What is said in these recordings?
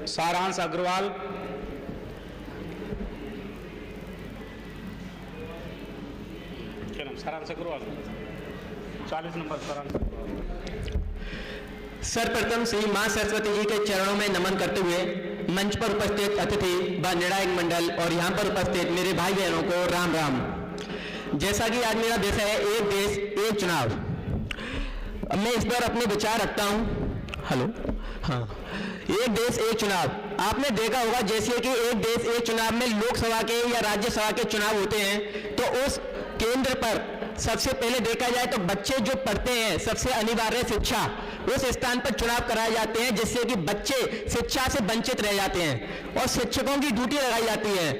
सारांश अग्रवाल, क्या नाम? सारांश अग्रवाल, 40 नंबर सारांश अग्रवाल। सर्वप्रथम श्री मां सरस्वती जी के चरणों में नमन करते हुए मंच पर उपस्थित अतिथि व निर्णायक मंडल और यहाँ पर उपस्थित मेरे भाई बहनों को राम राम। जैसा कि आज मेरा विषय है एक देश एक चुनाव, मैं इस पर अपने विचार रखता हूँ। हेलो, हाँ, एक देश एक चुनाव आपने देखा होगा, जैसे कि एक देश एक चुनाव में लोकसभा के या राज्यसभा के चुनाव होते हैं तो उस केंद्र पर सबसे पहले देखा जाए तो बच्चे जो पढ़ते हैं, सबसे अनिवार्य शिक्षा, उस स्थान पर चुनाव कराए जाते हैं, जिससे कि बच्चे शिक्षा से वंचित रह जाते हैं और शिक्षकों की ड्यूटी लगाई जाती है।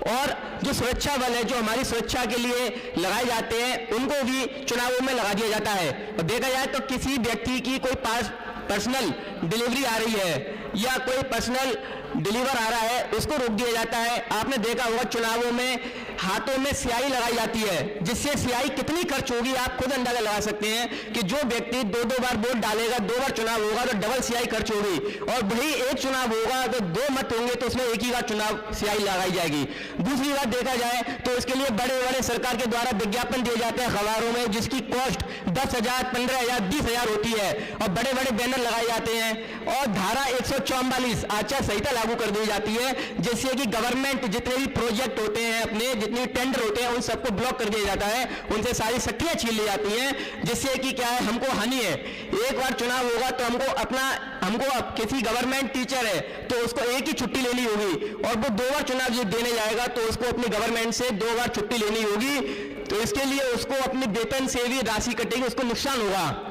और जो सुरक्षा बल है, जो हमारी सुरक्षा के लिए लगाए जाते हैं, उनको भी चुनावों में लगा दिया जाता है। और देखा जाए तो किसी व्यक्ति की कोई पर्सनल डिलीवरी आ रही है या कोई पर्सनल डिलीवर आ रहा है, उसको रोक दिया जाता है। आपने देखा होगा चुनावों में हाथों में स्याही लगाई जाती है, जिससे स्याही कितनी खर्च होगी आप खुद अंदाजा लगा सकते हैं कि जो व्यक्ति दो बार वोट डालेगा, 2 बार चुनाव होगा तो डबल स्याही खर्च होगी, और वही एक चुनाव होगा तो 2 मत होंगे तो उसमें एक ही बार चुनाव स्याही लगाई जाएगी। दूसरी बात देखा जाए तो इसके लिए बड़े बड़े सरकार के द्वारा विज्ञापन दिए जाते हैं अखबारों में, जिसकी कॉस्ट 10,000, 15,000, 20,000 होती है, और बड़े बड़े बैनर लगाए जाते हैं। और धारा 144 आचार संहिता लागू कर दी जाती है, जिससे कि गवर्नमेंट जितने भी प्रोजेक्ट होते हैं, अपने जितने टेंडर होते हैं, उन सबको ब्लॉक कर दिया जाता है, उनसे सारी शक्तियां छीन ली जाती हैं, जिससे कि क्या है, हमको हानि है। एक बार चुनाव होगा तो हमको किसी गवर्नमेंट टीचर है तो उसको एक ही छुट्टी लेनी होगी, और वो 2 बार चुनाव जो देने जाएगा तो उसको अपनी गवर्नमेंट से 2 बार छुट्टी लेनी होगी, तो इसके लिए उसको अपने वेतन से भी राशि कटेगी, उसको नुकसान होगा।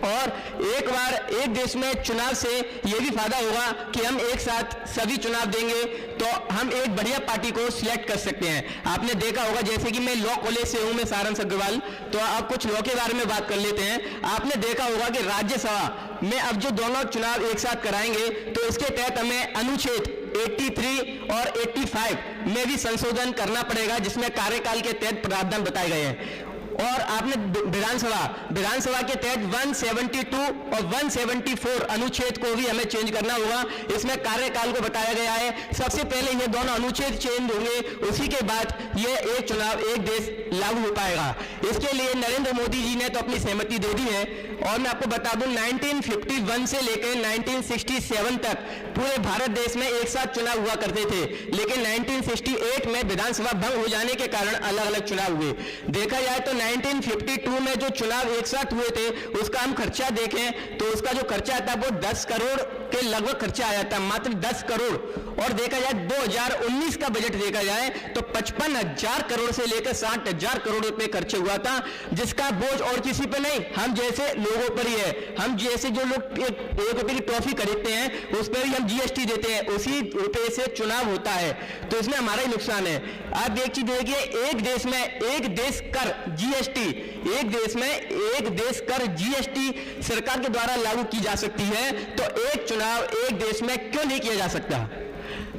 और एक बार एक देश में चुनाव से यह भी फायदा होगा कि हम एक साथ सभी चुनाव देंगे तो हम एक बढ़िया पार्टी को सिलेक्ट कर सकते हैं। आपने देखा होगा, जैसे कि मैं लॉ कॉलेज से हूं, मैं सारांश अग्रवाल, तो आप कुछ लॉ के बारे में बात कर लेते हैं। आपने देखा होगा कि राज्यसभा में अब जो दोनों चुनाव एक साथ कराएंगे तो इसके तहत हमें अनुच्छेद 83 और 85 में भी संशोधन करना पड़ेगा, जिसमें कार्यकाल के तहत प्रावधान बताए गए हैं। और आपने विधानसभा के तहत 172 और 174 अनुच्छेद को भी हमें चेंज करना होगा, इसमें कार्यकाल को बताया गया है। सबसे पहले ये दोनों अनुच्छेद चेंज होंगे, उसी के बाद ये एक चुनाव एक देश लागू हो पाएगा। इसके लिए नरेंद्र मोदी जी ने तो अपनी सहमति दे दी है, और मैं आपको बता दूं 1951 से लेकर 1967 तक पूरे भारत देश में एक साथ चुनाव हुआ करते थे, लेकिन 1968 में विधानसभा भंग हो जाने के कारण अलग अलग चुनाव हुए। देखा जाए तो 1952 में जो चुनाव एक साथ हुए थे, उसका हम खर्चा देखें तो उसका जो खर्चा था वो 10 करोड़ के लगभग खर्चा आया था, मात्र 10 करोड़। और देखा जाए 2019 का बजट देखा जाए तो 55,000 करोड़ से लेकर 60,000 करोड़ रुपए खर्च हुआ था, जिसका बोझ और किसी पे नहीं, हम जैसे लोगों पर ही है। हम जैसे जो लोग एक रुपए की टॉफी खरीदते हैं उस पर ही हम जीएसटी देते हैं, उसी रुपए से चुनाव होता है, तो इसमें हमारा ही नुकसान है। आप एक चीज देखिए, एक देश में एक देश कर जीएसटी, एक देश में एक देश कर जीएसटी सरकार के द्वारा लागू की जा सकती है, तो एक चुनाव एक देश में क्यों नहीं किया जा सकता?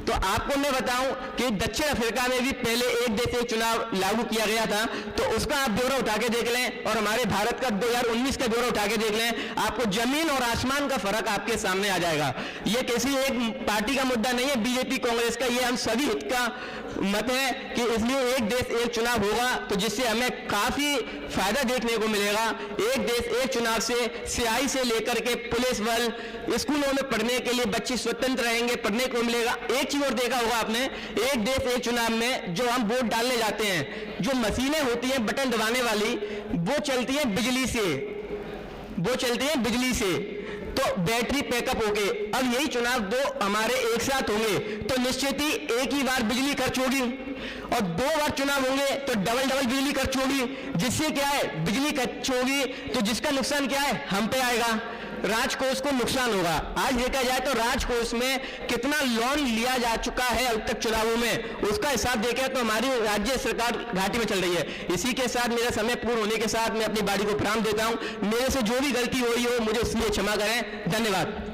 तो आपको मैं बताऊं कि दक्षिण अफ्रीका में भी पहले एक देश एक चुनाव लागू किया गया था, तो उसका आप ब्यौरा उठा के देख लें, और हमारे भारत का 2019 का ब्यौरा उठा के देख लें, आपको जमीन और आसमान का फर्क आपके सामने आ जाएगा। ये किसी एक पार्टी का मुद्दा नहीं है, बीजेपी कांग्रेस का, ये हम सभी हित का मत है कि इसलिए एक देश एक चुनाव होगा, तो जिससे हमें काफी फायदा देखने को मिलेगा। एक देश एक चुनाव से स्याही से लेकर के पुलिस बल, स्कूलों में पढ़ने के लिए बच्चे स्वतंत्र रहेंगे, पढ़ने को मिलेगा। एक चीज और देखा होगा आपने, एक देश एक चुनाव में जो हम वोट डालने जाते हैं, जो मशीनें होती हैं बटन दबाने वाली, वो चलती है बिजली से, वो चलती है बिजली से, तो बैटरी पैकअप होके। अब यही चुनाव 2 हमारे एक साथ होंगे तो निश्चित ही एक ही बार बिजली खर्च होगी, और 2 बार चुनाव होंगे तो डबल बिजली खर्च होगी, जिससे क्या है, बिजली खर्च होगी तो जिसका नुकसान क्या है, हम पे आएगा, राजकोष को नुकसान होगा। आज देखा जाए तो राजकोष में कितना लोन लिया जा चुका है अब तक चुनावों में, उसका हिसाब देखें तो हमारी राज्य सरकार घाटी में चल रही है। इसी के साथ मेरा समय पूर्ण होने के साथ मैं अपनी बाड़ी को प्रणाम देता हूं। मेरे से जो भी गलती हुई हो मुझे इसलिए क्षमा करें। धन्यवाद।